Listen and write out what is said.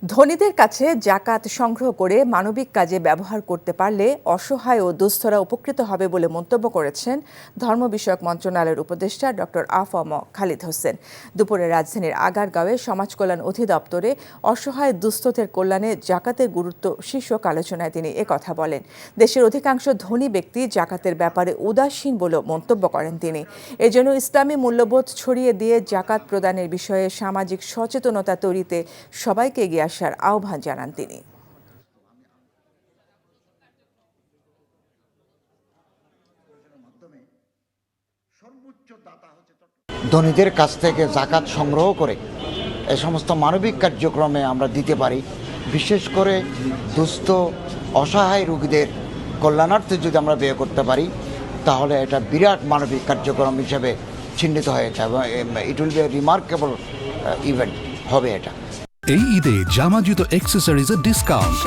ধনীদের কাছে জাকাত সংগ্রহ করে মানবিক কাজে ব্যবহার করতে পারলে অসহায় ও দুস্থরা উপকৃত হবে বলে মন্তব্য করেছেন ধর্ম বিষয়ক মন্ত্রণালয়ের উপদেষ্টা ডক্টর আ.ফ.ম. খালিদ হোসেন। দুপুরে রাজধানীর আগারগাঁওয়ে সমাজ কল্যাণ অধিদপ্তরে অসহায় দুস্থদের কল্যাণে জাকাতের গুরুত্ব শীর্ষক আলোচনায় তিনি একথা বলেন। দেশের অধিকাংশ ধনী ব্যক্তি জাকাতের ব্যাপারে উদাসীন বলেও মন্তব্য করেন তিনি। এজন্য ইসলামী মূল্যবোধ ছড়িয়ে দিয়ে জাকাত প্রদানের বিষয়ে সামাজিক সচেতনতা তৈরিতে সবাইকে এগিয়ে আসার আহ্বান জানান তিনি। ধনীদের কাছ থেকে জাকাত সংগ্রহ করে এই সমস্ত মানবিক কার্যক্রমে আমরা দিতে পারি। বিশেষ করে দুস্থ অসহায় রোগীদের কল্যাণার্থে যদি আমরা ব্যয় করতে পারি তাহলে এটা বিরাট মানবিক কার্যক্রম হিসেবে চিহ্নিত হয়েছে এবং it will B a remarkable event হবে এটা। এই ঈদে জামা জুতো অ্যাক্সেসরিজের ডিসকাউন্ট